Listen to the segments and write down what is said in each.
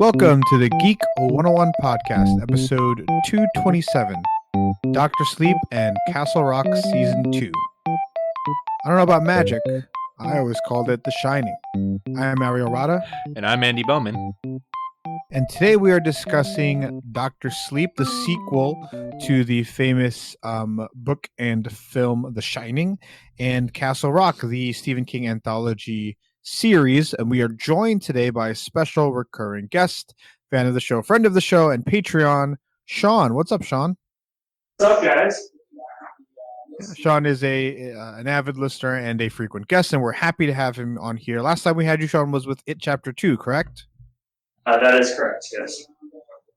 Welcome to the Geek 101 podcast, episode 227, Dr. Sleep and Castle Rock Season 2. I don't know about magic. I always called it The Shining. I am Ariel, And I'm Andy Bowman. and today we are discussing Dr. Sleep, the sequel to the famous book and film The Shining, and Castle Rock, the Stephen King anthology series. And we are joined today by a special recurring guest, fan of the show, friend of the show, and Patreon, Sean. What's up, Sean? What's up, guys? Sean is an avid listener and a frequent guest, and we're happy to have him on here. Last time we had you, Sean, was with It Chapter 2, correct? That is correct, yes.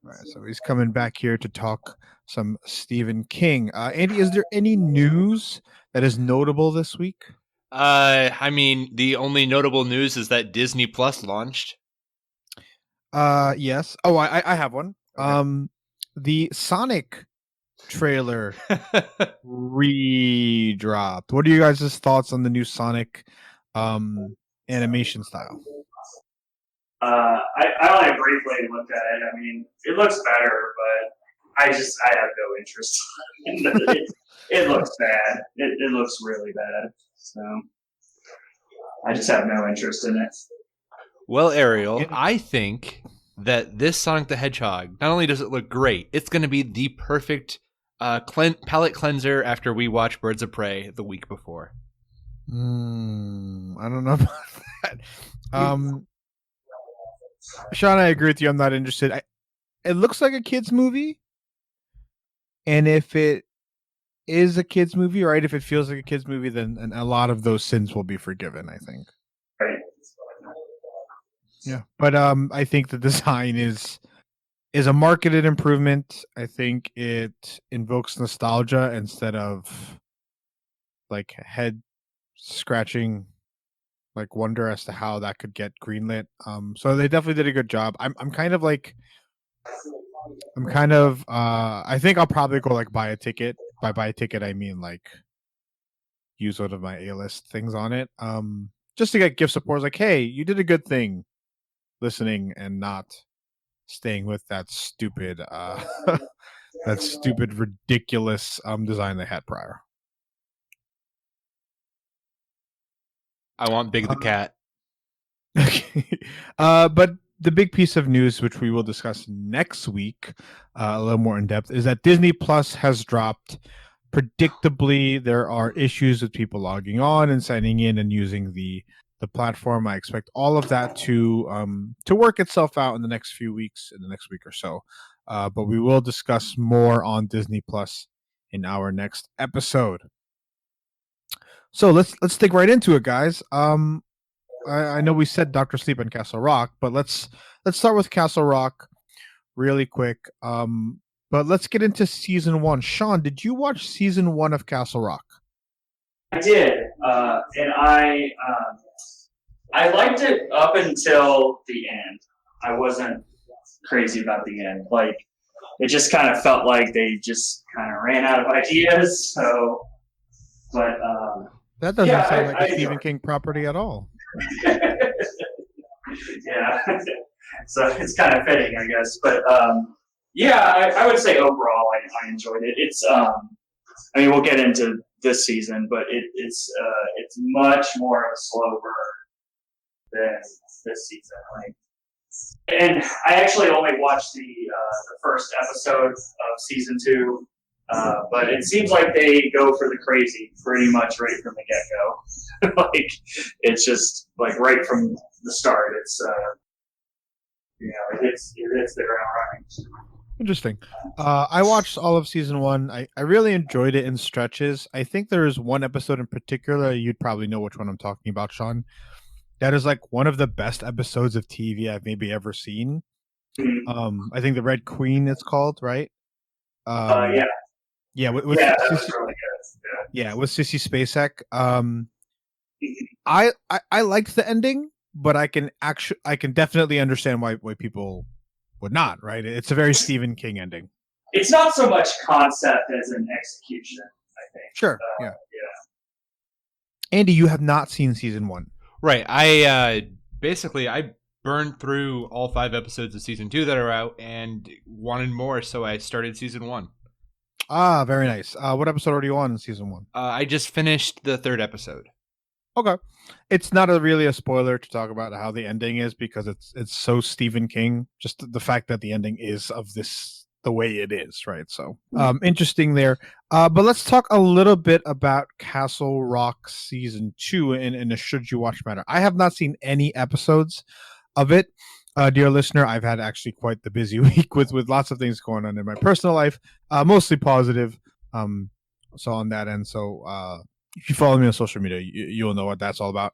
All right, so he's coming back here to talk some Stephen King. Andy, is there any news that is notable this week? The only notable news is that Disney Plus launched. Yes. Oh, I have one. Okay. The Sonic trailer re-dropped. What are you guys' thoughts on the new Sonic animation style? I only briefly looked at it. I mean, it looks better, but I have no interest. It looks bad. It looks really bad. So I just have no interest in it. Well, Ariel, I think that this Sonic the Hedgehog, not only does it look great, it's going to be the perfect palate cleanser after we watch Birds of Prey the week before. I don't know about that. Sean, I agree with you. I'm not interested. It looks like a kid's movie. And if it is a kid's movie, right? If it feels like a kid's movie, then a lot of those sins will be forgiven, I think. Right. Yeah. But I think the design is a marketed improvement. I think it invokes nostalgia instead of like head scratching like wonder as to how that could get greenlit. So they definitely did a good job. I think I'll probably go like buy a ticket. By buy a ticket I mean like use one of my A-list things on it. Just to get gift support. Like, hey, you did a good thing listening and not staying with that stupid ridiculous design they had prior. I want Big the Cat. Okay. But the big piece of news, which we will discuss next week, a little more in depth, is that Disney Plus has dropped. Predictably, there are issues with people logging on and signing in and using the platform. I expect all of that to work itself out in the next few weeks, in the next week or so. But we will discuss more on Disney Plus in our next episode. So let's dig right into it, guys. I know we said Dr. Sleep and Castle Rock, but let's start with Castle Rock really quick. But let's get into season 1. Sean, did you watch season 1 of Castle Rock? I did, and I liked it up until the end. I wasn't crazy about the end. Like, it just kind of felt like they just kind of ran out of ideas. So, but that doesn't sound like a Stephen King property at all. Yeah, so it's kind of fitting, I guess. But I would say overall I enjoyed it. It's we'll get into this season, but it's much more of a slow burn than this season. And I actually only watched the first episode of season 2. But it seems like they go for the crazy pretty much right from the get-go. Like, it's just like right from the start. It's it hits the ground running. Interesting. I watched all of season 1. I really enjoyed it in stretches. I think there is one episode in particular, you'd probably know which one I'm talking about, Sean. That is like one of the best episodes of TV I've maybe ever seen. Mm-hmm. I think the Red Queen it's called, right? Yeah. Yeah, with that was really good. Yeah, with Sissy Spacek. I liked the ending, but I can definitely understand why people would not. Right? It's a very Stephen King ending. It's not so much concept as an execution, I think. Sure. Yeah. Andy, you have not seen season 1, right? I burned through all 5 episodes of season 2 that are out and wanted more, so I started season 1. Ah, very nice. What episode are you on in season 1? I just finished the 3rd episode. Okay, it's not really a spoiler to talk about how the ending is because it's so Stephen King. Just the fact that the ending is of this the way it is, right? So interesting there. But let's talk a little bit about Castle Rock season 2 in a should you watch matter. I have not seen any episodes of it. Dear listener, I've had actually quite the busy week with lots of things going on in my personal life, mostly positive. So on that end, if you follow me on social media, you'll know what that's all about.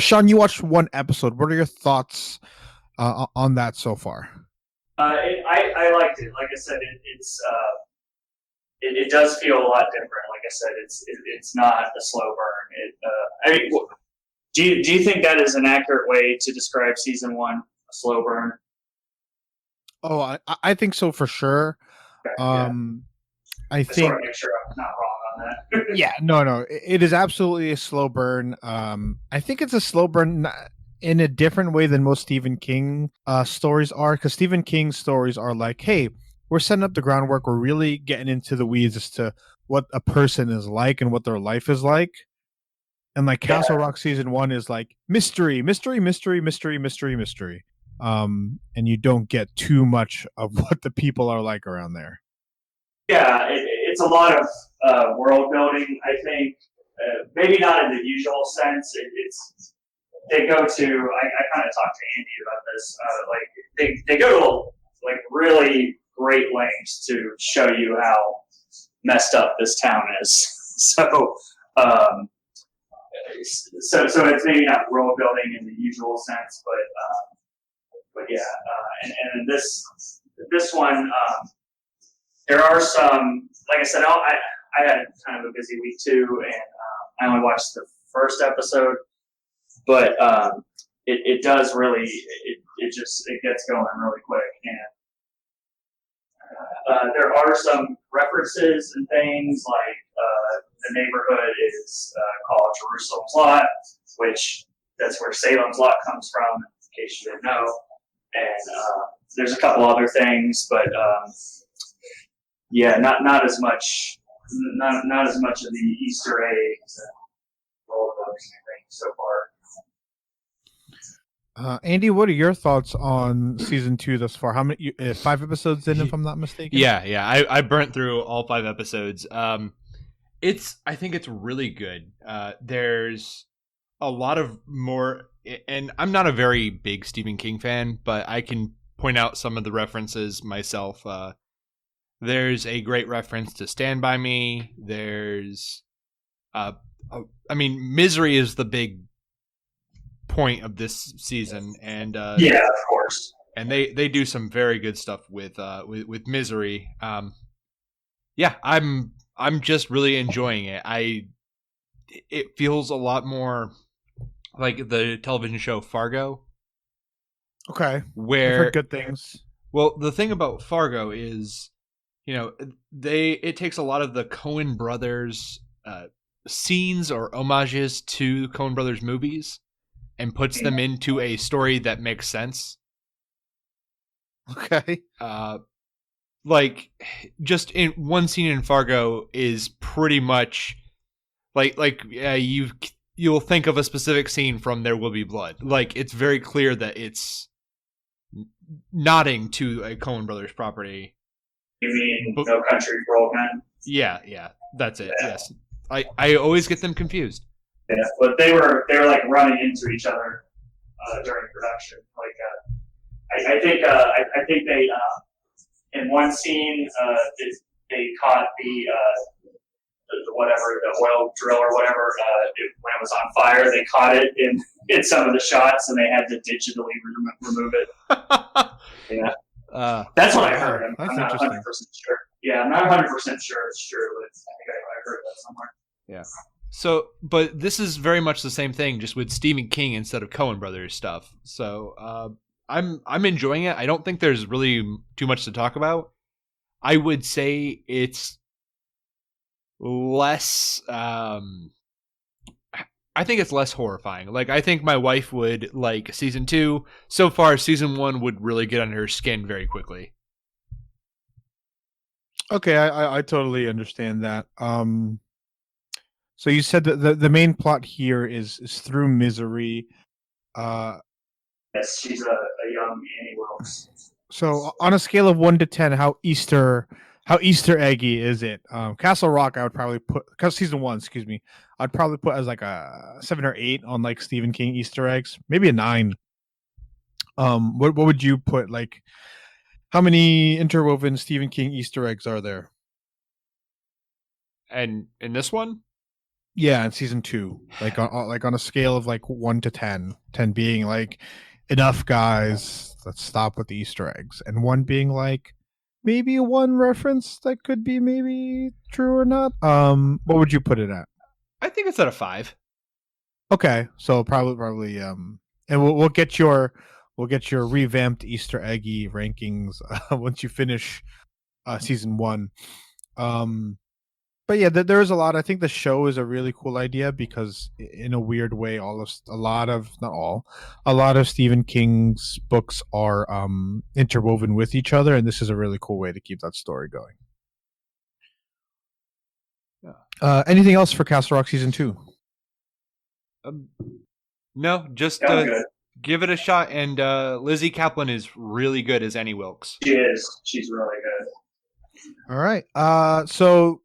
Sean, you watched 1 episode. What are your thoughts on that so far? I liked it. Like I said, it does feel a lot different. Like I said, it's not a slow burn. Do you think that is an accurate way to describe season 1, a slow burn? Oh, I think so for sure. Okay, I think. Sort of make sure I'm not wrong on that. Yeah, no, it is absolutely a slow burn. I think it's a slow burn in a different way than most Stephen King stories are, because Stephen King stories are like, hey, we're setting up the groundwork, we're really getting into the weeds as to what a person is like and what their life is like. And like Castle Rock season 1 is like mystery. And you don't get too much of what the people are like around there. Yeah, it's a lot of world building. I think maybe not in the usual sense. They go to. I kind of talked to Andy about this. They go to like really great lengths to show you how messed up this town is. So it's maybe not world building in the usual sense, but yeah. And this one. There are some, like I said, I had kind of a busy week too, and I only watched the first episode, but it does really, it gets going really quick, and there are some references and things like the neighborhood is called Jerusalem's Lot, which that's where Salem's Lot comes from, in case you didn't know, and there's a couple other things, but yeah, not as much, not as much of the Easter eggs and roller coasters and things so far. Andy, what are your thoughts on season 2 thus far? How many? 5 episodes in, if I'm not mistaken. Yeah. I burnt through all 5 episodes. I think it's really good. There's a lot of more, and I'm not a very big Stephen King fan, but I can point out some of the references myself. There's a great reference to Stand By Me. There's, Misery is the big point of this season, and yeah, of course. And they do some very good stuff with Misery. Yeah, I'm just really enjoying it. It feels a lot more like the television show Fargo. Okay, where I've heard good things. Well, the thing about Fargo is, it takes a lot of the Coen brothers scenes or homages to Coen brothers movies and puts them into a story that makes sense. Okay. Like just in one scene in Fargo is pretty much you'll think of a specific scene from There Will Be Blood. Like it's very clear that it's nodding to a Coen brothers property. You mean No Country for Old Men? Yeah, that's it. Yeah. Yes, I always get them confused. Yeah, but they were like running into each other during production. Like I think they in one scene they caught the oil drill or whatever when it was on fire. They caught it in some of the shots and they had to digitally remove it. Yeah. That's what I heard. I'm not 100% sure. Yeah, I'm not 100% sure it's true, but I think I heard that somewhere. Yeah. So, but this is very much the same thing, just with Stephen King instead of Coen Brothers stuff. So, I'm enjoying it. I don't think there's really too much to talk about. I would say it's less. I I think it's less horrifying. Like, I think my wife would like season 2. So far, season 1 would really get under her skin very quickly. Okay, I totally understand that. So you said that the main plot here is through misery. Yes, she's a young Annie Wilkes. So on a scale of 1 to 10, how Easter eggy is it? Castle Rock, I would probably put, because season 1, excuse me, I'd probably put as like a 7 or 8 on like Stephen King Easter eggs, maybe a 9. What would you put? Like, how many interwoven Stephen King Easter eggs are there? And in this one, Yeah, in season 2, like on a scale of like 1 to 10, 10 being like enough guys, let's stop with the Easter eggs, and 1 being like maybe a 1 reference that could be maybe true or not. What would you put it at? I think it's at a 5. Okay, so probably and we'll get your revamped Easter eggy rankings once you finish season 1. But yeah, there is a lot. I think the show is a really cool idea because, in a weird way, a lot of Stephen King's books are interwoven with each other, and this is a really cool way to keep that story going. Yeah. Anything else for Castle Rock season 2? No, just give it a shot. And Lizzie Kaplan is really good as Annie Wilkes. She is. She's really good. All right. So,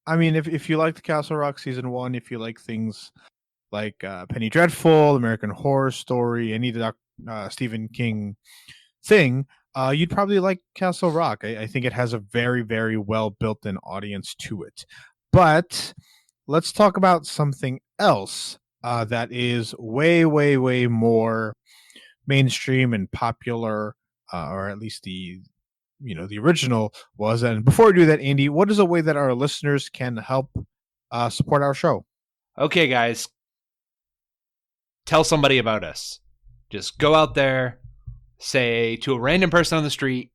I mean, if you liked Castle Rock season 1, if you like things like Penny Dreadful, American Horror Story, any Stephen King thing, you'd probably like Castle Rock. I think it has a very, very well built-in audience to it. But let's talk about something else that is way, way, way more mainstream and popular, or at least the original was. And before we do that, Andy, what is a way that our listeners can help support our show? Okay, guys, tell somebody about us. Just go out there, say to a random person on the street,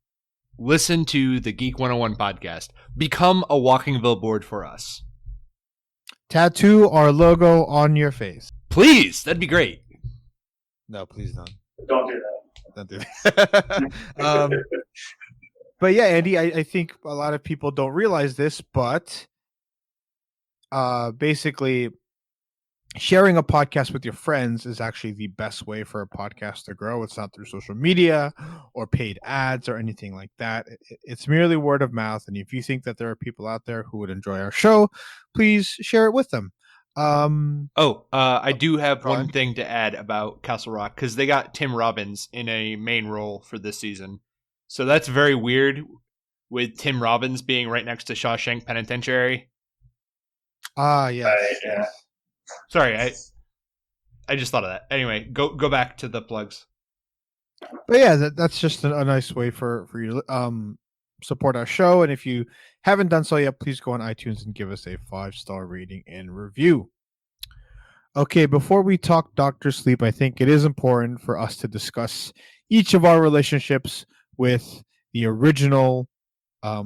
listen to the Geek 101 podcast. Become a walking billboard for us. Tattoo our logo on your face. Please, that'd be great. No, please don't. Don't do that. Don't do that. But yeah, Andy, I think a lot of people don't realize this, but basically sharing a podcast with your friends is actually the best way for a podcast to grow. It's not through social media or paid ads or anything like that. It's merely word of mouth. And if you think that there are people out there who would enjoy our show, please share it with them. I do have one thing to add about Castle Rock, because they got Tim Robbins in a main role for this season. So that's very weird, with Tim Robbins being right next to Shawshank Penitentiary. Yes. Right, yeah. Sorry, I just thought of that. Anyway, go back to the plugs. But yeah, that's just a nice way for you to support our show. And if you haven't done so yet, please go on iTunes and give us a 5-star rating and review. Okay, before we talk Dr. Sleep, I think it is important for us to discuss each of our relationships with the original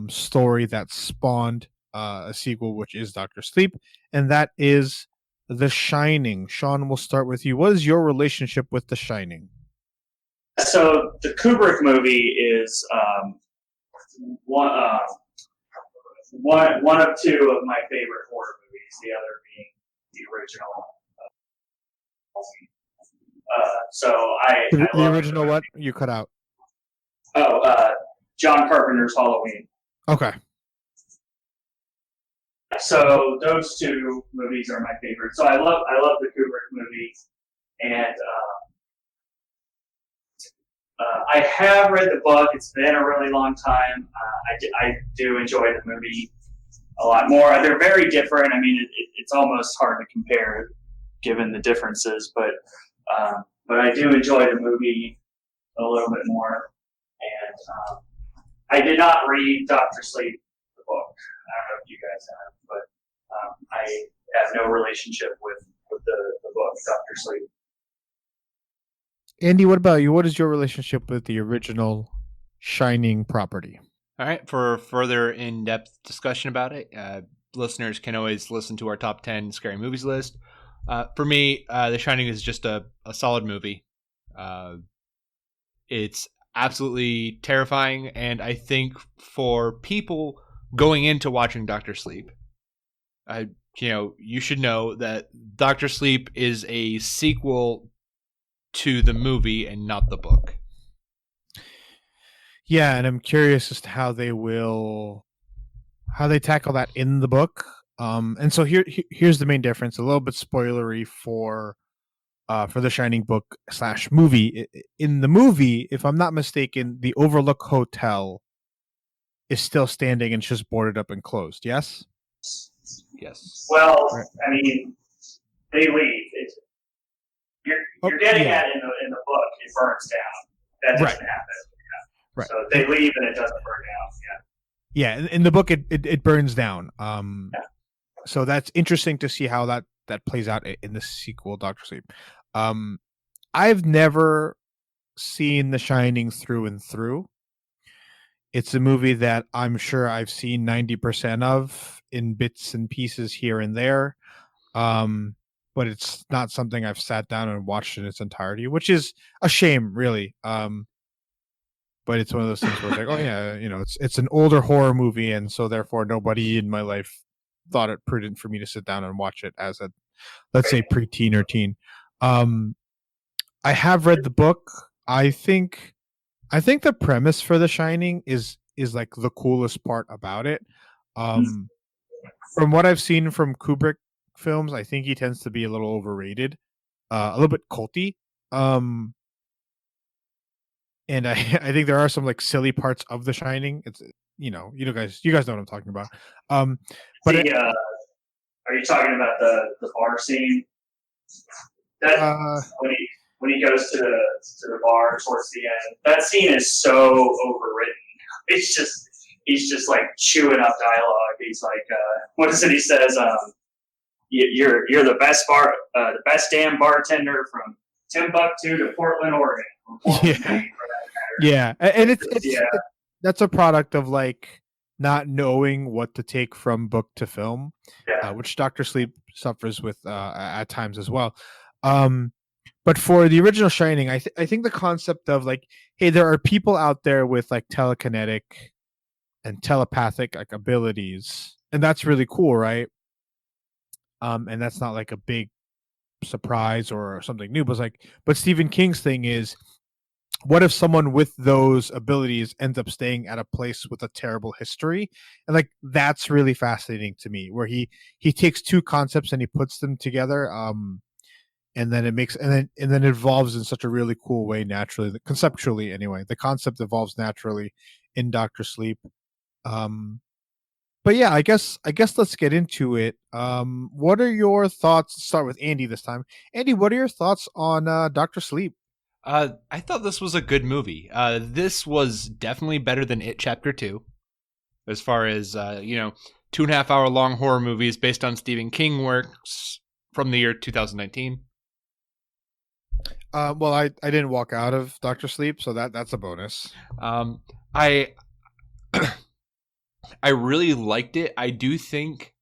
story that spawned a sequel, which is Dr. Sleep, and that is The Shining. Sean, we'll start with you. What is your relationship with The Shining? So the Kubrick movie is one of 2 of my favorite horror movies. The other being the original. The original what? You cut out. John Carpenter's Halloween. Okay. So those 2 movies are my favorite. So I love the Kubrick movie, and I have read the book. It's been a really long time. I do enjoy the movie a lot more. They're very different. I mean, it's almost hard to compare given the differences, but I do enjoy the movie a little bit more. And I did not read Dr. Sleep, the book. I don't know if you guys have, but I have no relationship with the book, Dr. Sleep. Andy, what about you? What is your relationship with the original Shining property? All right, for further in-depth discussion about it, listeners can always listen to our top 10 scary movies list. For me, The Shining is just a solid movie. It's absolutely terrifying, and I think for people going into watching Doctor Sleep, you should know that Doctor Sleep is a sequel to the movie and not the book. Yeah, and I'm curious as to how they tackle that in the book. And so here's the main difference. A little bit spoilery for the Shining book / movie. In the movie, if I'm not mistaken, the Overlook Hotel is still standing and just boarded up and closed. Yes. Yes. Well, Right. I mean, they leave. You're getting at it in the book. It burns down. That doesn't happen. Right. So they leave and it doesn't burn down. Yeah. Yeah. In the book, it burns down. So that's interesting to see how that plays out in the sequel, Doctor Sleep. I've never seen The Shining through and through. It's a movie that I'm sure I've seen 90% of in bits and pieces here and there. But it's not something I've sat down and watched in its entirety, which is a shame, really. But it's one of those things where it's like, oh yeah, it's an older horror movie, and so therefore nobody in my life thought it prudent for me to sit down and watch it as a, let's say, preteen or teen. I have read the book. I think the premise for The Shining is like the coolest part about it. From what I've seen from Kubrick films, I think he tends to be a little overrated, a little bit culty. And I think there are some like silly parts of The Shining. It's you guys know what I'm talking about. But are you talking about the bar scene? That when he goes to the bar towards the end, that scene is so overwritten. He's just like chewing up dialogue. He's like, what is it? He says, "You're the best damn bartender from Timbuktu to Portland, Oregon." Yeah, and it's that's a product of like not knowing what to take from book to film, which Doctor Sleep suffers with at times as well. But for the original Shining, I think the concept of like, hey, there are people out there with like telekinetic and telepathic like abilities, and that's really cool, right? And that's not like a big surprise or something new, but Stephen King's thing is, what if someone with those abilities ends up staying at a place with a terrible history? And like that's really fascinating to me, where he takes two concepts and he puts them together, and then it makes and then it evolves in such a really cool way naturally, conceptually anyway. The concept evolves naturally in Doctor Sleep. But yeah, I guess let's get into it. What are your thoughts? Start with Andy this time. Andy, what are your thoughts on Doctor Sleep? I thought this was a good movie. This was definitely better than It Chapter 2, as far as 2.5 hour long horror movies based on Stephen King works from the year 2019. Well, I didn't walk out of Doctor Sleep, so that's a bonus. I I really liked it. I do think,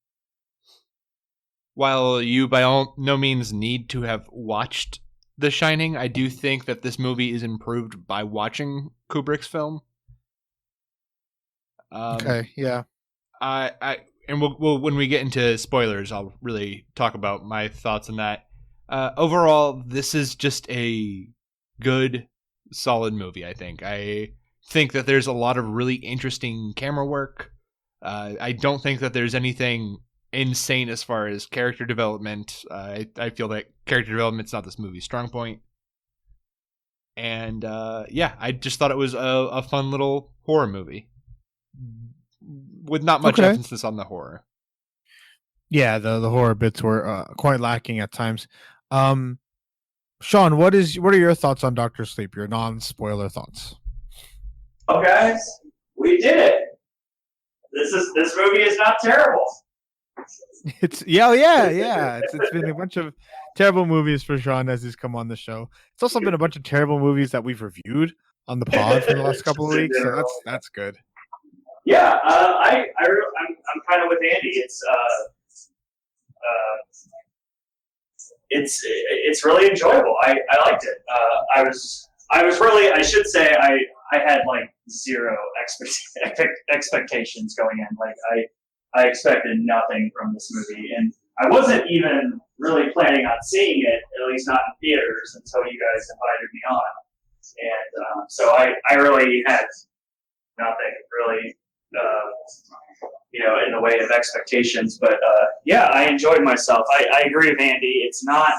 while you by no means need to have watched The Shining, I do think that this movie is improved by watching Kubrick's film. Okay, yeah. And we'll when we get into spoilers, I'll really talk about my thoughts on that. Overall, this is just a good, solid movie. I think that there's a lot of really interesting camera work. I don't think that there's anything insane as far as character development. I feel that character development's not this movie's strong point. And I just thought it was a fun little horror movie with not much emphasis on the horror. Yeah, the horror bits were quite lacking at times. Sean, what are your thoughts on Doctor Sleep? Your non-spoiler thoughts. Oh, guys, we did it. This movie is not terrible. It's It's been a bunch of terrible movies for Sean as he's come on the show. It's also been a bunch of terrible movies that we've reviewed on the pod for the last couple of weeks. So that's good. Yeah, I'm kind of with Andy. It's it's really enjoyable. I liked it. I was really, I should say, I had like zero expectations going in. Like I expected nothing from this movie, and I wasn't even really planning on seeing it, at least not in theaters, until you guys invited me on. And so I really had nothing really, in the way of expectations. But yeah, I enjoyed myself. I agree with Andy. It's not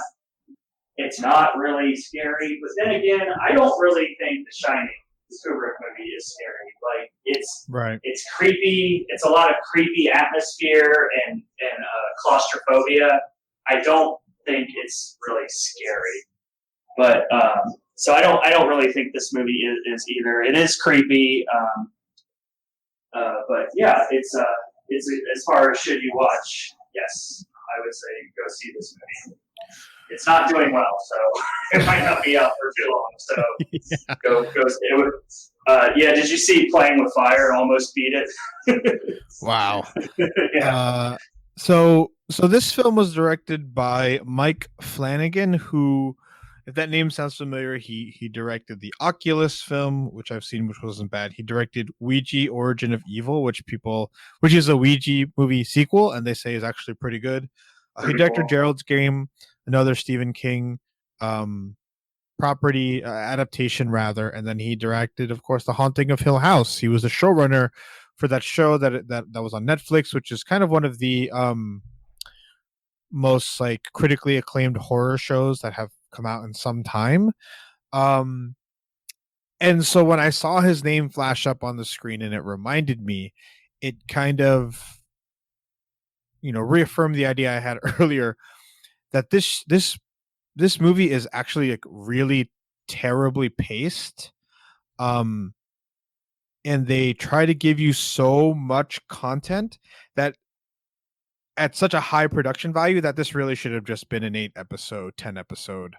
really scary, but then again, I don't really think The Shining, the Kubrick movie, is scary. Like it's creepy. It's a lot of creepy atmosphere and claustrophobia. I don't think it's really scary, but so I don't really think this movie is either. It is creepy, but yeah, it's as far as should you watch. Yes, I would say go see this movie. It's not doing well, so it might not be out for too long. So Yeah. go. Yeah, did you see Playing with Fire? Almost beat it. Wow. Yeah. So this film was directed by Mike Flanagan, who, if that name sounds familiar, he directed the Oculus film, which I've seen, which wasn't bad. He directed Ouija: Origin of Evil, which is a Ouija movie sequel, and they say is actually pretty good. He Pretty directed cool. Gerald's Game, another Stephen King property adaptation, rather, and then he directed, of course, The Haunting of Hill House. He was the showrunner for that show that was on Netflix, which is kind of one of the most like critically acclaimed horror shows that have come out in some time. And so when I saw his name flash up on the screen and it reminded me, it kind of reaffirmed the idea I had earlier that this movie is actually like really terribly paced. And they try to give you so much content that at such a high production value that this really should have just been an 8-episode, 10-episode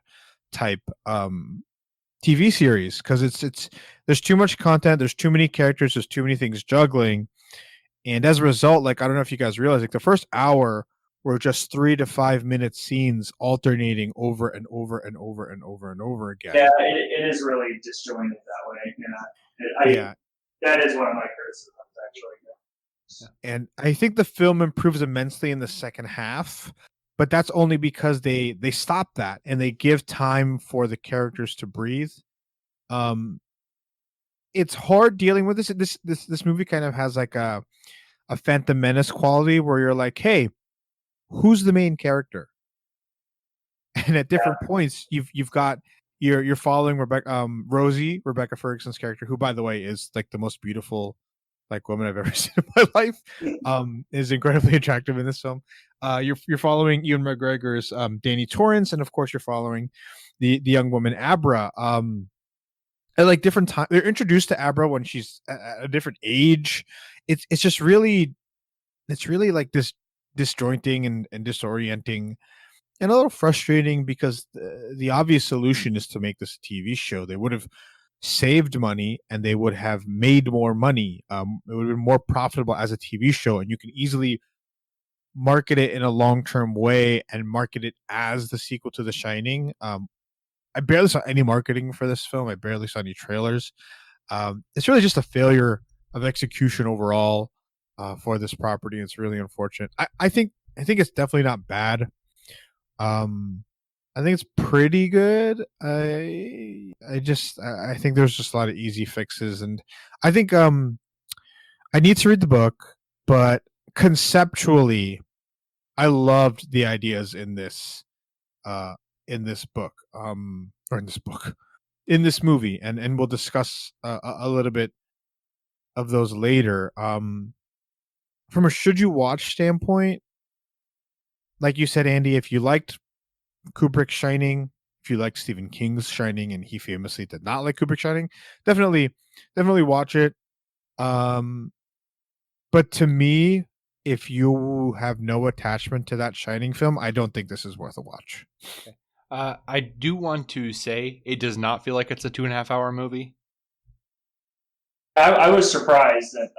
type TV series, because it's there's too much content, there's too many characters, there's too many things juggling, and as a result, like I don't know if you guys realize, like the first hour were just 3 to 5 minute scenes alternating over and over and over and over and over again. Yeah, it is really disjointed that way. Yeah. That is one of my criticisms, actually. And I think the film improves immensely in the second half, but that's only because they stop that and they give time for the characters to breathe. It's hard dealing with this movie. Kind of has like a Phantom Menace quality where you're like, hey, who's the main character? And at different points, you've got you're following Rebecca Ferguson's character, who, by the way, is like the most beautiful like woman I've ever seen in my life. Is incredibly attractive in this film. You're following Ewan McGregor's Danny Torrance, and of course you're following the young woman Abra. At like different times, they're introduced to Abra when she's at a different age. It's just really, it's really like this disjointing and disorienting and a little frustrating, because the obvious solution is to make this a TV show. They would have saved money and they would have made more money. It would have been more profitable as a TV show, and you can easily market it in a long-term way and market it as the sequel to The Shining. I barely saw any marketing for this film. I barely saw any trailers. It's really just a failure of execution overall for this property. It's really unfortunate. I think it's definitely not bad. I think it's pretty good. I think there's just a lot of easy fixes, and I think I need to read the book, but conceptually, I loved the ideas in this book, or in this movie, and we'll discuss a little bit of those later. From a should you watch standpoint, like you said, Andy, if you liked Kubrick's Shining, if you like Stephen King's Shining, and he famously did not like Kubrick's Shining, definitely watch it. But to me, if you have no attachment to that Shining film, I don't think this is worth a watch. Okay. I do want to say it does not feel like it's a 2.5-hour movie. I was surprised that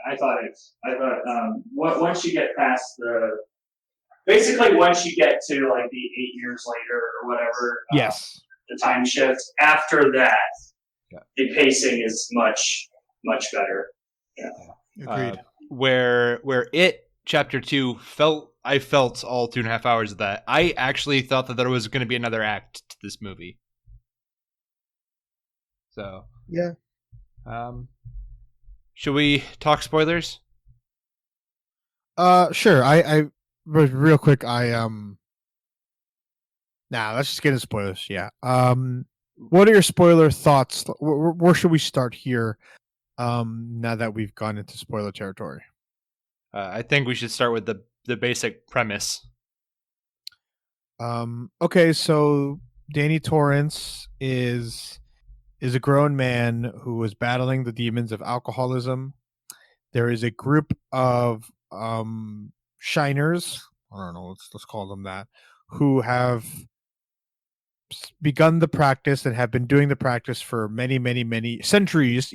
I thought once you get past basically once you get to like the 8 years later or whatever, Yes. the time shift. After that, Yeah. the pacing is much better. Yeah. Agreed. Where it chapter 2 I felt all 2.5 hours of that. I actually thought that there was going to be another act to this movie. So yeah. Should we talk spoilers? Sure. I real quick. Nah, let's just get into spoilers. Yeah. What are your spoiler thoughts? Where should we start here? Now that we've gone into spoiler territory. I think we should start with the basic premise. Okay, so Danny Torrance is a grown man who is battling the demons of alcoholism. There is a group of shiners, I don't know, let's call them that, who have begun the practice and have been doing the practice for many centuries,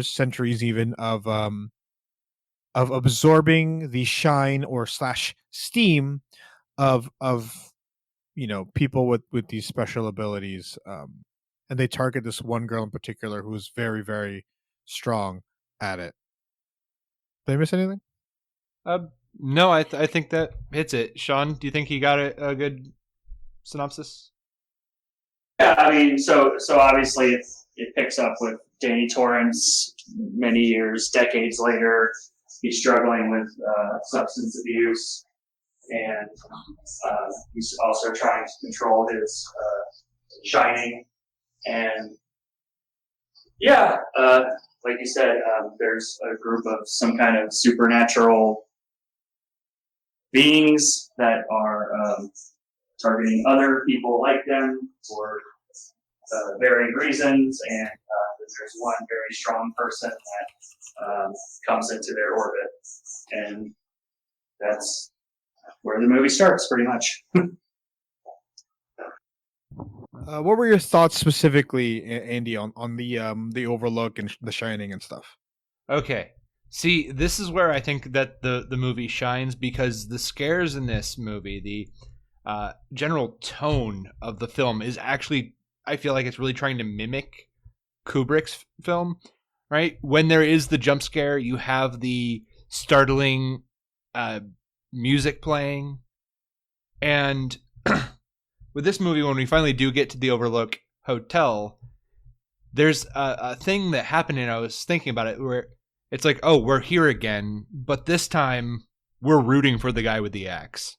centuries even, of absorbing the shine or slash steam of people with these special abilities, and they target this one girl in particular who is very, very strong at it. Did I miss anything? No, I think that hits it. Sean, do you think he got a good synopsis? Yeah, I mean, so obviously it picks up with Danny Torrance many years, decades later. He's struggling with substance abuse, and he's also trying to control his shining. And yeah, like you said, there's a group of some kind of supernatural beings that are targeting other people like them for varying reasons, and there's one very strong person that comes into their orbit, and that's where the movie starts, pretty much. What were your thoughts specifically, Andy, on the Overlook and The Shining and stuff? Okay. See, this is where I think that the movie shines, because the scares in this movie, the general tone of the film is actually, I feel like it's really trying to mimic Kubrick's film, right? When there is the jump scare, you have the startling music playing. And with this movie, when we finally do get to the Overlook Hotel, there's a thing that happened, and I was thinking about it, where it's like, oh, we're here again, but this time we're rooting for the guy with the axe.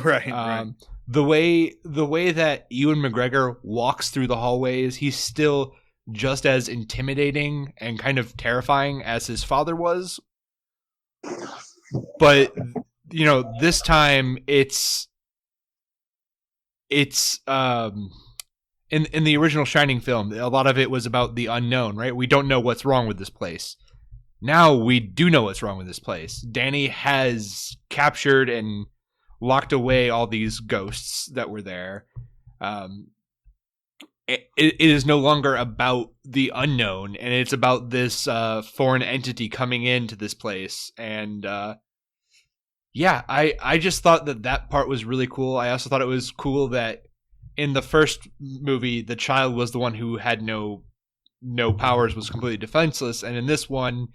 Right. The way that Ewan McGregor walks through the hallways, he's still just as intimidating and kind of terrifying as his father was. But this time it's in the original Shining film, a lot of it was about the unknown, right? We don't know what's wrong with this place. Now we do know what's wrong with this place. Danny has captured and locked away all these ghosts that were there. It is no longer about the unknown, and it's about this foreign entity coming into this place. And yeah, I just thought that part was really cool. I also thought it was cool that in the first movie, the child was the one who had no powers, was completely defenseless, and in this one,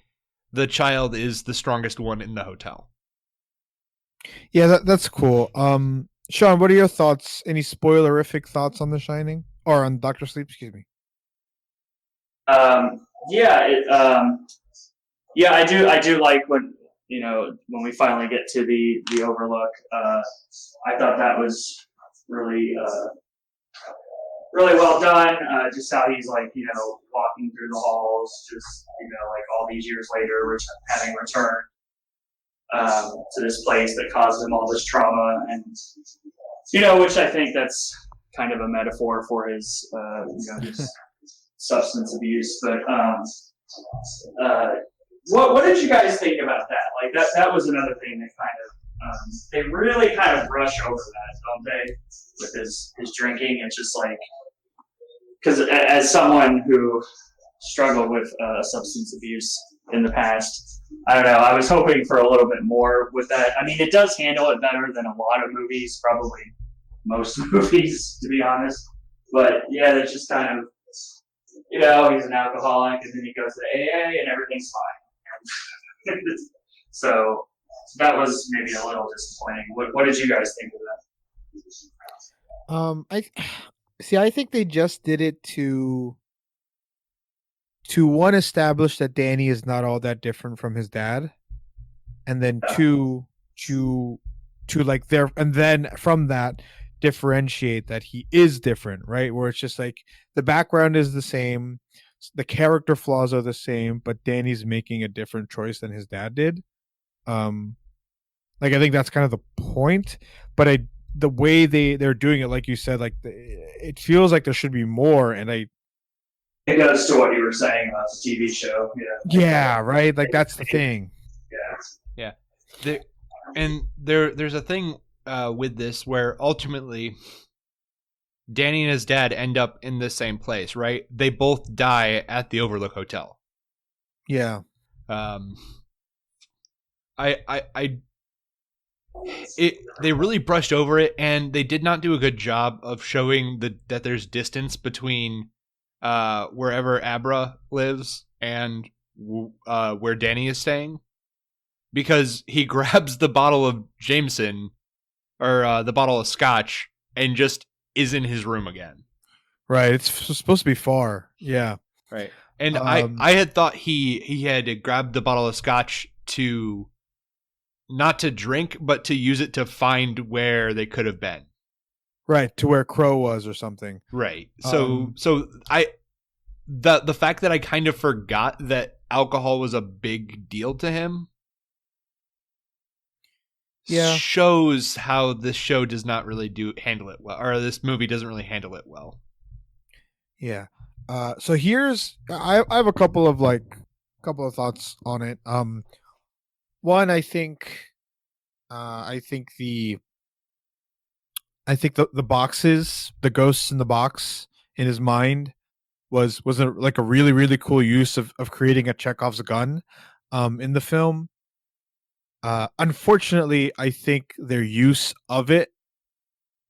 the child is the strongest one in the hotel. Yeah, that's cool. Sean, what are your thoughts? Any spoilerific thoughts on The Shining or on Doctor Sleep? Excuse me. Yeah, I do like when we finally get to the Overlook. I thought that was really well done. Just how he's walking through the halls, just like all these years later, having returned to this place that caused him all this trauma, and which I think that's kind of a metaphor for his his substance abuse. But what did you guys think about that? Like that was another thing that kind of they really kind of brush over that, don't they? With his drinking, it's just like, because as someone who struggled with substance abuse in the past, I don't know. I was hoping for a little bit more with that. I mean, it does handle it better than a lot of movies, probably most movies, to be honest. But yeah, that's just kind of, he's an alcoholic, and then he goes to AA, and everything's fine. So that was maybe a little disappointing. What did you guys think of I see. I think they just did it to one, establish that Danny is not all that different from his dad, and then that? two, to like there, and then from that differentiate that he is different, right? Where it's just like the background is the same, the character flaws are the same, but Danny's making a different choice than his dad did. Like I think that's kind of the point, but the way they're doing it, like you said, like it feels like there should be more, and It goes to what you were saying about the TV show. yeah, right. Like that's the thing. Yeah. There's a thing with this where ultimately Danny and his dad end up in the same place, right? They both die at the Overlook Hotel. Yeah. They really brushed over it, and they did not do a good job of showing that there's distance between wherever Abra lives and where Danny is staying, because he grabs the bottle of Jameson or the bottle of scotch and just is in his room again. Right. It's supposed to be far. Yeah. Right. And I had thought he had grabbed the bottle of scotch to not to drink, but to use it to find where they could have been. Right, to where Crow was or something. Right. So the fact that I kind of forgot that alcohol was a big deal to him, shows how this show does not really handle it well, or this movie doesn't really handle it well. Yeah. So here's I have a couple of thoughts on it. One, I think the boxes, the ghosts in the box in his mind was a really, really cool use of creating a Chekhov's gun in the film. Unfortunately, I think their use of it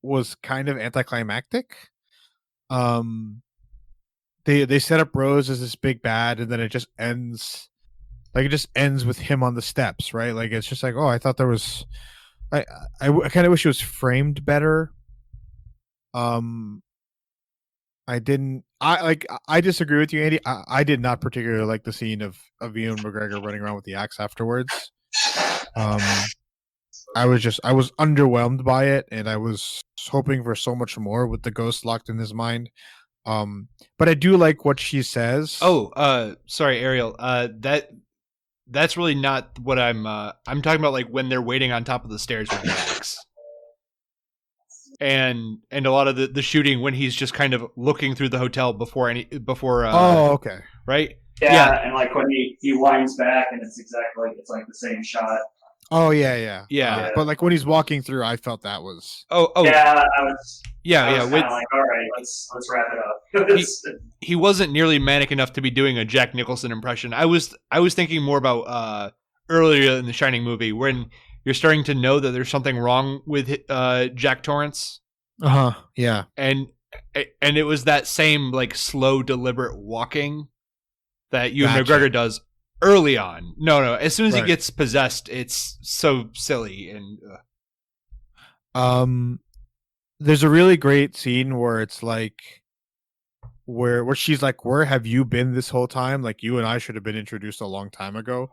was kind of anticlimactic. They set up Rose as this big bad, and then it just ends with him on the steps, right? Like it's just like, oh, I thought there was, I kind of wish it was framed better. I disagree with you, Andy. I did not particularly like the scene of Ewan McGregor running around with the axe afterwards. I was underwhelmed by it, and I was hoping for so much more with the ghost locked in his mind. But I do like what she says. Oh, sorry, Ariel. That's really not what I'm talking about, like when they're waiting on top of the stairs with the axe. And a lot of the shooting when he's just kind of looking through the hotel before oh, okay. Right? Yeah, and like when he winds back and it's like the same shot. Oh yeah. But like when he's walking through, I felt that was. Oh yeah, I was like, all right, let's wrap it up. He wasn't nearly manic enough to be doing a Jack Nicholson impression. I was thinking more about earlier in the Shining movie when you're starting to know that there's something wrong with Jack Torrance. Yeah. And it was that same like slow, deliberate walking that Ewan McGregor does early on. No. As soon as he gets possessed, it's so silly and. There's a really great scene where it's like, where she's like, "Where have you been this whole time? Like you and I should have been introduced a long time ago."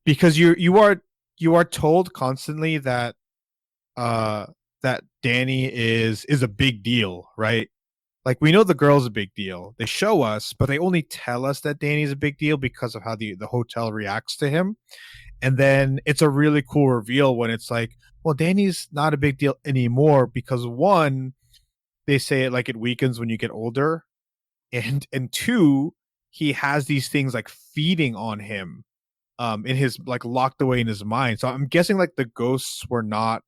Because you are told constantly that that Danny is a big deal, right? Like we know the girl's a big deal. They show us, but they only tell us that Danny's a big deal because of how the hotel reacts to him. And then it's a really cool reveal when it's like, well, Danny's not a big deal anymore because one, they say it like it weakens when you get older, and two, he has these things like feeding on him, in his like locked away in his mind. So I'm guessing like the ghosts were not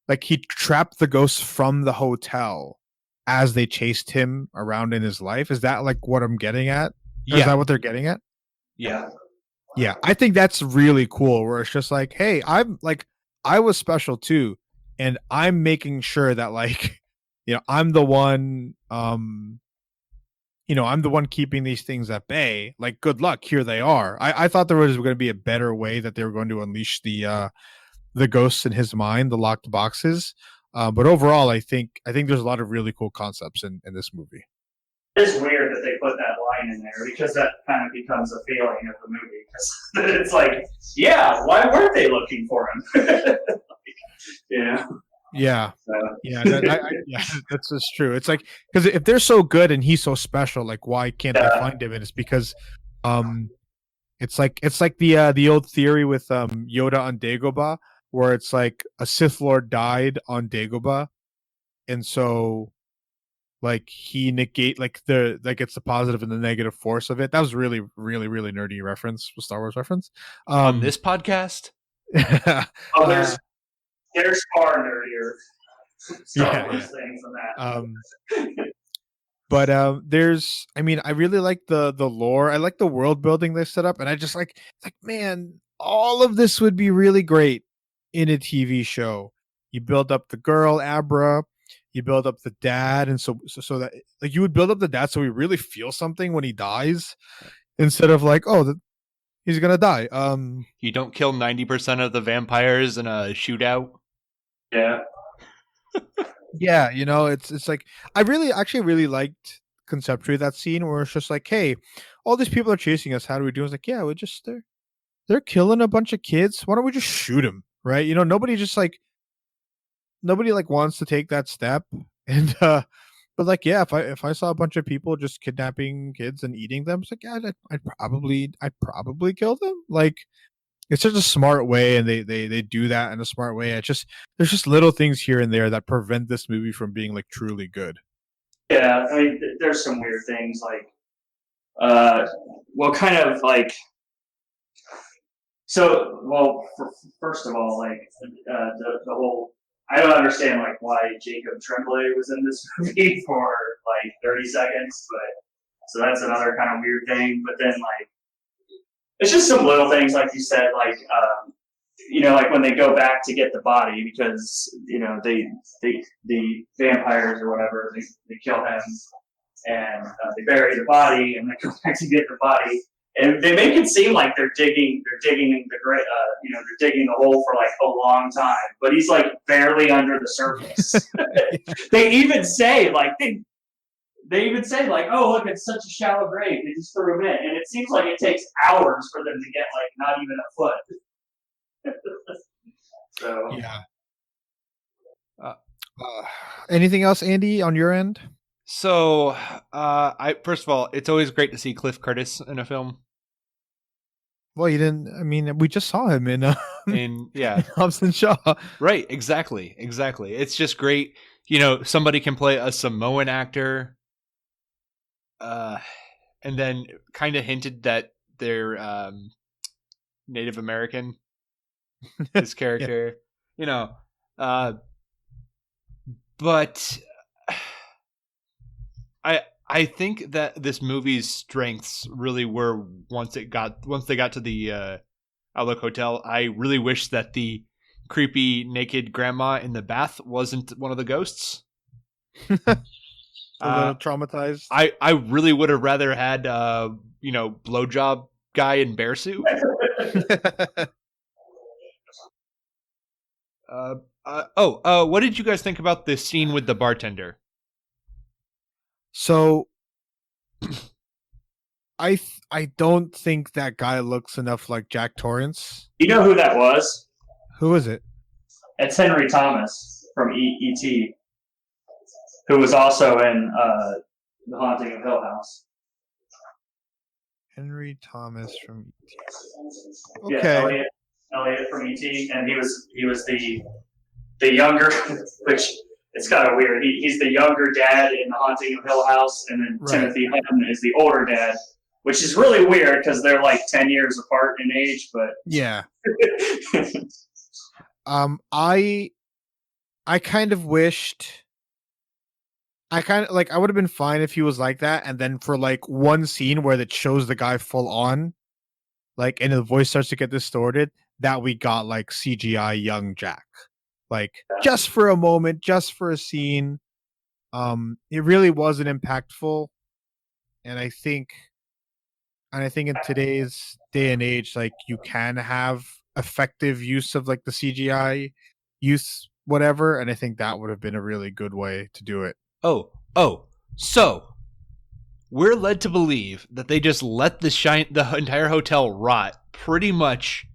like he trapped the ghosts from the hotel as they chased him around in his life. Is that like what I'm getting at? Or is that what they're getting at? Yeah. Yeah, I think that's really cool. Where it's just like, hey, I was special too, and I'm making sure that I'm the one, I'm the one keeping these things at bay. Like, good luck. Here they are. I thought there was going to be a better way that they were going to unleash the ghosts in his mind, the locked boxes. But overall, I think there's a lot of really cool concepts in this movie. It's weird that they put that line in there because that kind of becomes a failing of the movie. Because it's like, yeah, why weren't they looking for him? Yeah. Yeah, So, yeah, yeah, that's just true. It's like because if they're so good and he's so special, like why can't they yeah. find him? And it's because, um, it's like the old theory with Yoda on Dagobah, where it's like a Sith Lord died on Dagobah, and so like he negate it's the positive and the negative force of it. That was really really really nerdy reference, Star Wars reference. On Um, this podcast? Oh, uh, there's far nerdier Star yeah, Wars yeah. things than that. But there's, I mean, I really like the lore. I like the world building they set up, and I just like, man, all of this would be really great in a TV show. You build up the girl Abra, you build up the dad, and so that like you would build up the dad so we really feel something when he dies, instead of like, oh, he's gonna die. You don't kill 90% of the vampires in a shootout. Yeah. Yeah, it's like I actually really liked conceptually that scene where it's just like, hey, all these people are chasing us. How do we do? It's like, yeah, we just they're killing a bunch of kids. Why don't we just shoot them? Right? Nobody like wants to take that step. And but like, yeah, if I saw a bunch of people just kidnapping kids and eating them, it's like, yeah, I'd probably kill them. Like it's such a smart way, and they do that in a smart way. There's just little things here and there that prevent this movie from being like truly good. Yeah. I mean, there's some weird things like, well, kind of like, so, well, first of all, like, the whole, I don't understand, like, why Jacob Tremblay was in this movie for, like, 30 seconds, but, so that's another kind of weird thing. But then, like, it's just some little things, like you said, like, like when they go back to get the body because, the vampires or whatever, they kill him and they bury the body and they go back to get the body. And they make it seem like they're digging they're digging the hole for like a long time, but he's like barely under the surface. They even say oh look, it's such a shallow grave. They just threw him in, and it seems like it takes hours for them to get like not even a foot. So Yeah. Anything else, Andy, on your end? So, I first of all, it's always great to see Cliff Curtis in a film. Well, you didn't. I mean, we just saw him in Yeah, Hobbs and Shaw. Right, exactly. It's just great. Somebody can play a Samoan actor, and then kind of hinted that they're Native American. This character, but I think that this movie's strengths really were once they got to the Outlook Hotel. I really wish that the creepy naked grandma in the bath wasn't one of the ghosts. A little traumatized. I really would have rather had blowjob guy in bear suit. What did you guys think about this scene with the bartender? So, I don't think that guy looks enough like Jack Torrance. you know who that was? Who is it? It's Henry Thomas from E.T., who was also in The Haunting of Hill House. Henry Thomas from E.T. Yeah, Okay. Elliot from E.T., and he was the younger, which it's kind of weird. He's the younger dad in The Haunting of Hill House, and then Right. Timothy Hutton is the older dad, which is really weird because they're like 10 years apart in age. But Yeah. I kind of wished. I would have been fine if he was like that, and then for like one scene where it shows the guy full on, like, and the voice starts to get distorted, that we got like CGI young Jack, like just for a moment, just for a scene. It really wasn't impactful, and I think in today's day and age, like you can have effective use of like the CGI use, whatever, and I think that would have been a really good way to do it. So we're led to believe that they just let the entire hotel rot pretty much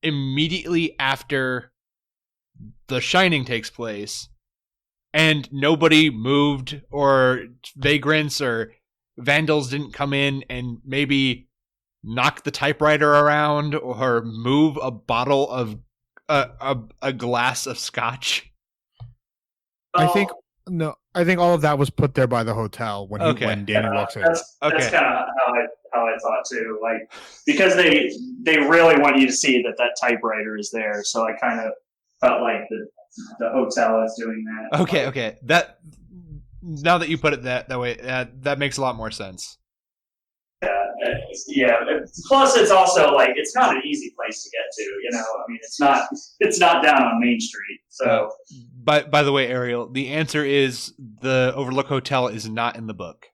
immediately after The Shining takes place, and nobody moved, or vagrants or vandals didn't come in and maybe knock the typewriter around or move a bottle of a glass of scotch. I think I think all of that was put there by the hotel when Danny walks in. That's kind of how I thought too. Like, because they really want you to see that typewriter is there, so I kind of felt like the hotel is doing that. Okay. That, now that you put it that way, that makes a lot more sense. Yeah. Plus, it's also like it's not an easy place to get to. You know, I mean, it's not down on Main Street. So, by the way, Ariel, the answer is the Overlook Hotel is not in the book.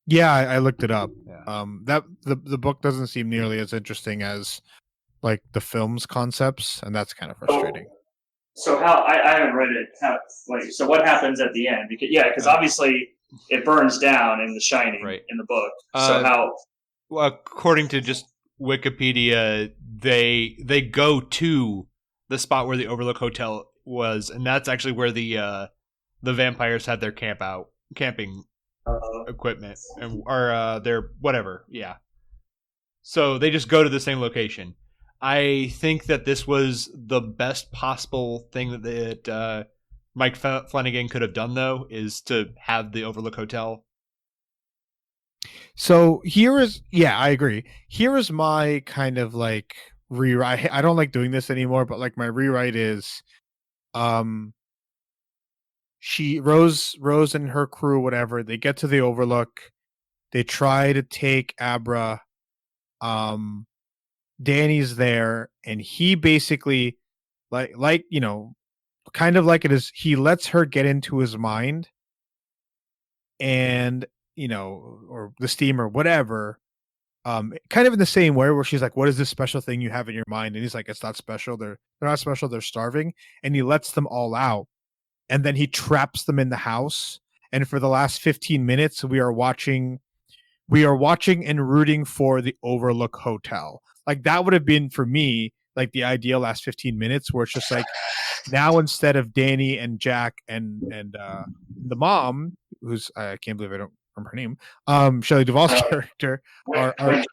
Yeah, I looked it up. Yeah. That the book doesn't seem nearly as interesting as like the film's concepts, and that's kind of frustrating. So how I haven't read it. So what happens at the end? Because obviously it burns down in The Shining, right, in the book. So how? Well, according to just Wikipedia, they go to the spot where the Overlook Hotel was, and that's actually where the vampires had their camping equipment or their whatever. Yeah. So they just go to the same location. I think that this was the best possible thing that Mike Flanagan could have done, though, is to have the Overlook Hotel. So I agree. Here is my kind of like rewrite. I don't like doing this anymore, but like my rewrite is, Rose and her crew, whatever, they get to the Overlook, they try to take Abra. Danny's there, and he basically like you know, kind of like it is, he lets her get into his mind, and or the steam or whatever, kind of in the same way where she's like, what is this special thing you have in your mind? And he's like, it's not special, they're not special, they're starving. And he lets them all out, and then he traps them in the house, and for the last 15 minutes we are watching and rooting for the Overlook Hotel. Like that would have been for me like the ideal last 15 minutes, where it's just like, now instead of Danny and Jack and the mom, who's I can't believe I don't remember her name, Shelley Duvall's character, are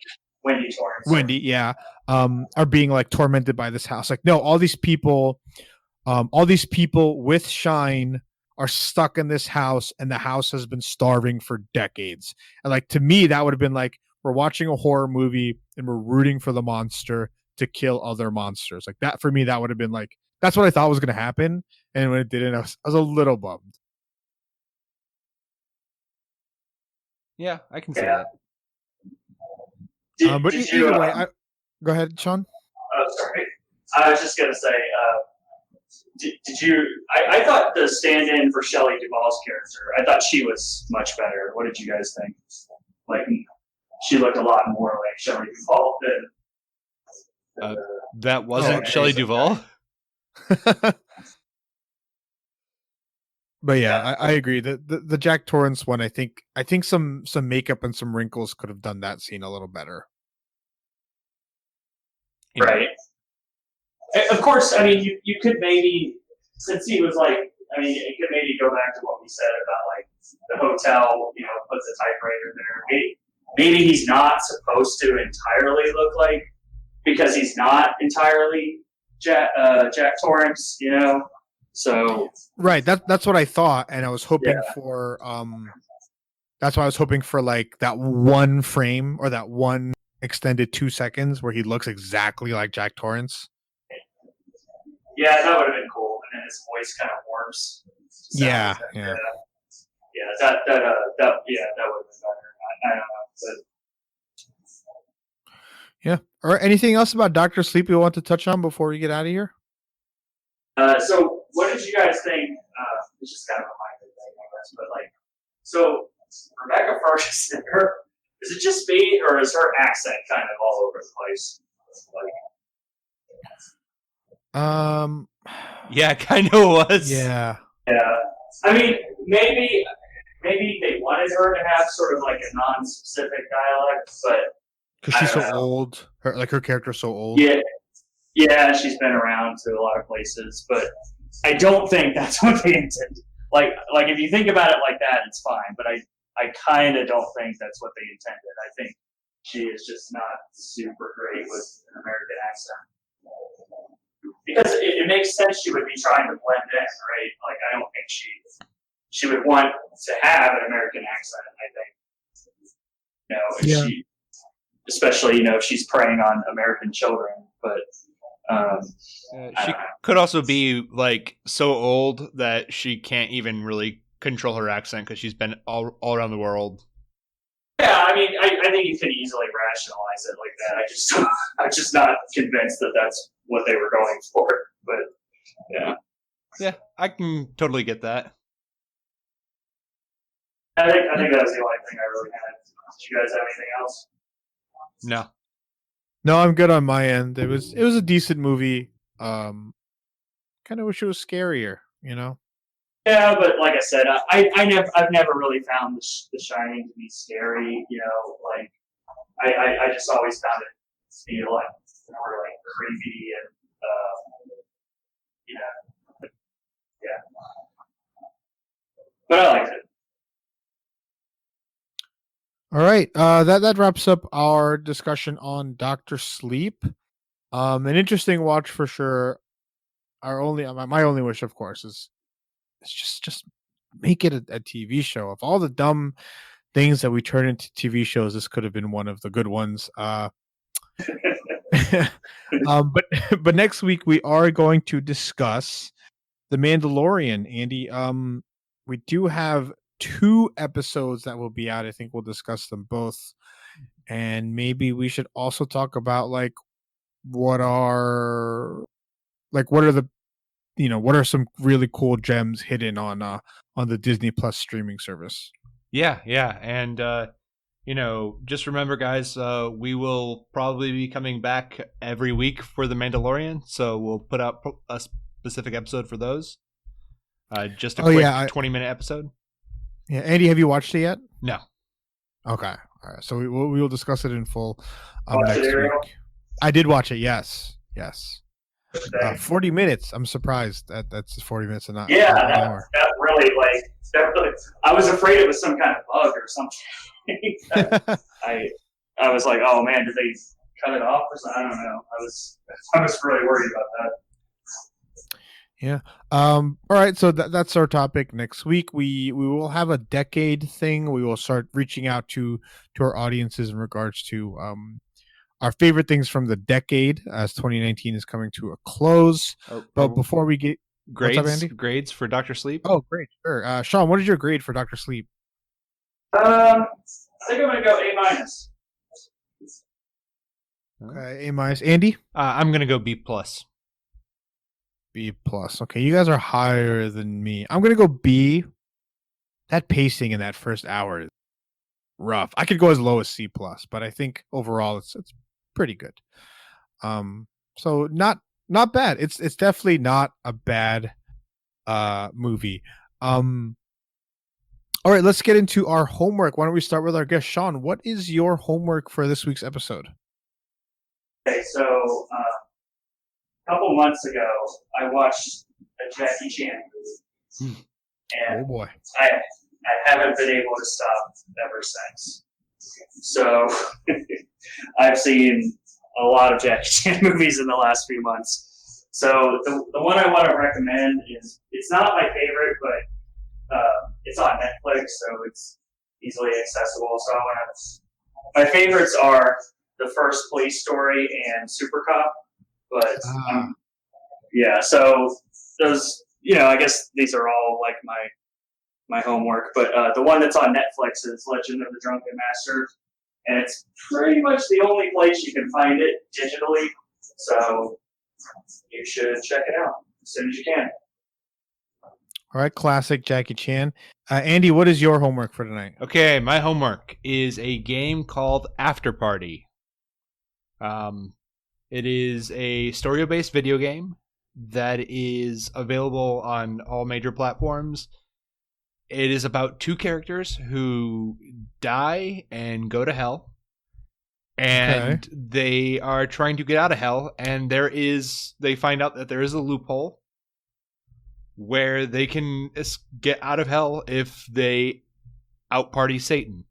Wendy, yeah, are being like tormented by this house. Like, no, all these people with Shine are stuck in this house, and the house has been starving for decades. And like, to me, that would have been like, we're watching a horror movie and we're rooting for the monster to kill other monsters. Like that, for me, that would have been like, that's what I thought was going to happen. And when it didn't, I was a little bummed. Yeah, I can see that. But either way, go ahead, Sean. Oh, sorry. I was just going to say, did you? I thought the stand-in for Shelley Duvall's character, I thought she was much better. What did you guys think? Like, she looked a lot more like Shelley Duvall than. That wasn't Shelley Duvall. But yeah, I agree. The Jack Torrance one, I think some makeup and some wrinkles could have done that scene a little better. Right. Of course, I mean, you could maybe, since he was like, I mean, it could maybe go back to what we said about like the hotel, puts a typewriter there. Maybe he's not supposed to entirely look like, because he's not entirely Jack Torrance, So right, that's what I thought, and I was hoping for that's why I was hoping for like that one frame or that one extended 2 seconds where he looks exactly like Jack Torrance. Yeah, that would have been cool, and then his voice kind of warps. Yeah. That would have been better. I don't know. Yeah. Or anything else about Dr. Sleep you want to touch on before we get out of here? So what did you guys think? It's just kind of a minor thing, I guess, but like, so Rebecca Ferguson, is it just me or is her accent kind of all over the place? Yeah, kind of was. Yeah. Yeah. I mean, maybe they wanted her to have sort of like a non-specific dialect, but Because she's so old. Her character's so old. Yeah, she's been around to a lot of places, but I don't think that's what they intended. Like if you think about it like that, it's fine. But I kind of don't think that's what they intended. I think she is just not super great with an American accent. Because it makes sense she would be trying to blend in, right? Like I don't think she would want to have an American accent. I think, if she, especially if she's preying on American children. But she could also be like so old that she can't even really control her accent because she's been all around the world. Yeah, I mean, I think you can easily rationalize it like that. I'm just not convinced that that's what they were going for. But yeah, I can totally get that. I think that was the only thing I really had. Did you guys have anything else? No, I'm good on my end. It was a decent movie. Kind of wish it was scarier, Yeah, but like I said, I've never really found The Shining to be scary. Like I just always found it to be like more like creepy and yeah. But I liked it. All right, that wraps up our discussion on Dr. Sleep. An interesting watch for sure. My only wish, of course, is just make it a TV show. Of all the dumb things that we turn into TV shows, this could have been one of the good ones. But next week we are going to discuss The Mandalorian. Andy, we do have 2 episodes that will be out. I think we'll discuss them both, and maybe we should also talk about what are some really cool gems hidden on the Disney Plus streaming service. Yeah, and just remember, guys, we will probably be coming back every week for The Mandalorian, so we'll put out a specific episode for those. Just a quick 20-minute episode. Yeah, Andy, have you watched it yet? No. Okay, all right. So we will discuss it in full Watch next it, Ariel? week. I did watch it. Yes. 40 minutes. I'm surprised that's 40 minutes and not an hour. That really I was afraid it was some kind of bug or something. I was like, oh man, did they cut it off or something? I don't know. I was really worried about that. Yeah. All right. So that's our topic next week. We will have a decade thing. We will start reaching out to our audiences in regards to our favorite things from the decade as 2019 is coming to a close. But before we get grades for Dr. Sleep. Oh, great. Sure. Sean, what is your grade for Dr. Sleep? I think I'm gonna go A-. Okay, A-. Andy? I'm gonna go B+. B+. Okay, you guys are higher than me. I'm gonna go B. That pacing in that first hour is rough. I could go as low as C+, but I think overall it's pretty good. So not bad. It's definitely not a bad movie. All right, let's get into our homework. Why don't we start with our guest, Sean? What is your homework for this week's episode? Okay, so a couple months ago, I watched a Jackie Chan movie, and oh boy, I haven't been able to stop ever since. So I've seen a lot of Jackie Chan movies in the last few months. So the one I want to recommend is, it's not my favorite, but it's on Netflix, so it's easily accessible. So my favorites are The First Police Story and Super Cop. But so those, I guess these are all like my homework. But the one that's on Netflix is Legend of the Drunken Master. and it's pretty much the only place you can find it digitally. So you should check it out as soon as you can. All right, classic Jackie Chan. Andy, what is your homework for tonight? Okay, my homework is a game called After Party. It is a story-based video game that is available on all major platforms. It is about two characters who die and go to hell. And they are trying to get out of hell, and they find out that there is a loophole where they can get out of hell if they out-party Satan.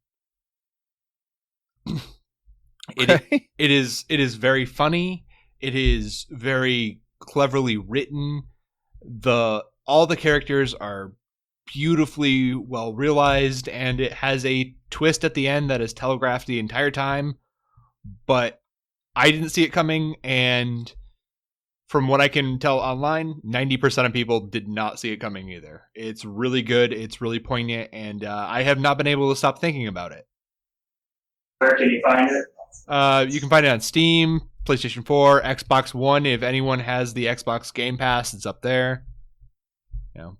Okay. It is very funny. It is very cleverly written. All the characters are beautifully well realized, and it has a twist at the end that is telegraphed the entire time. But I didn't see it coming, and from what I can tell online, 90% of people did not see it coming either. It's really good. It's really poignant, and I have not been able to stop thinking about it. Where can you find it? You can find it on Steam, PlayStation 4, Xbox One. If anyone has the Xbox Game Pass, it's up there. And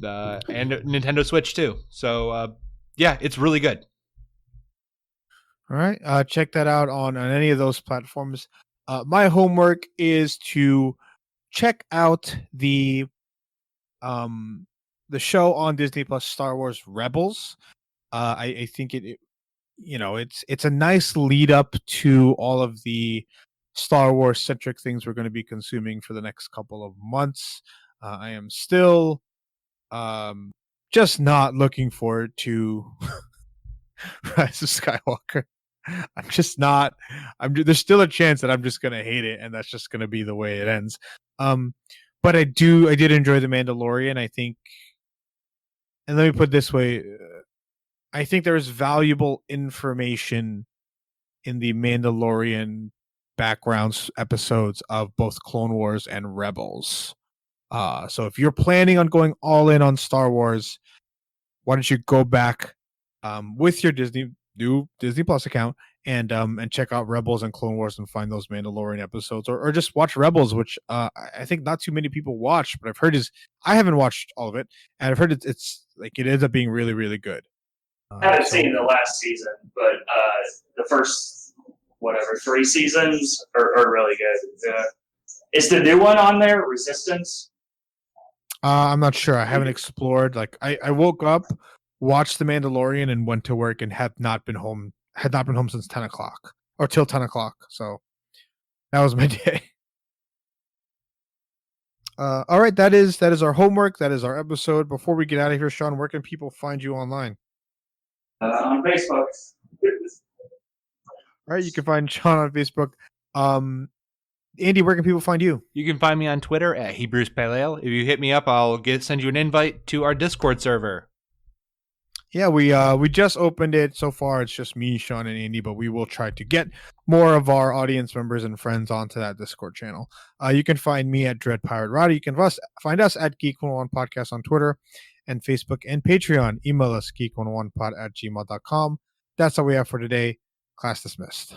Nintendo Switch too. So yeah, it's really good. All right, check that out on any of those platforms. My homework is to check out the show on Disney Plus, Star Wars Rebels. I think it's a nice lead up to all of the Star Wars centric things we're going to be consuming for the next couple of months. I am still just not looking forward to Rise of Skywalker. I'm just not. There's still a chance that I'm just gonna hate it, and that's just gonna be the way it ends. But I did enjoy The Mandalorian. I think, and let me put it this way, I think there's valuable information in the Mandalorian backgrounds episodes of both Clone Wars and Rebels. So if you're planning on going all in on Star Wars, why don't you go back with your new Disney Plus account and check out Rebels and Clone Wars and find those Mandalorian episodes, or just watch Rebels, which I think not too many people watch, but I've heard I haven't watched all of it, and I've heard it's like it ends up being really, really good. I haven't seen the last season, but the first 3 seasons are really good. Is the new one on there, Resistance? I'm not sure. I haven't explored. Like I woke up, watched The Mandalorian, and went to work, and had not been home since 10 o'clock or till 10 o'clock. So that was my day. All right, that is our homework. That is our episode. Before we get out of here, Sean, where can people find you online? On Facebook. All right, you can find Sean on Facebook. Andy, where can people find you? You can find me on Twitter at Hebrews Pale. If you hit me up, I'll send you an invite to our Discord server. Yeah, we just opened it. So far, it's just me, Sean, and Andy, but we will try to get more of our audience members and friends onto that Discord channel. You can find me at Dread Pirate Roddy. You can find us at Geek 101 Podcast on Twitter and Facebook and Patreon. Email us geek101pod@gmail.com. That's all we have for today. Class dismissed.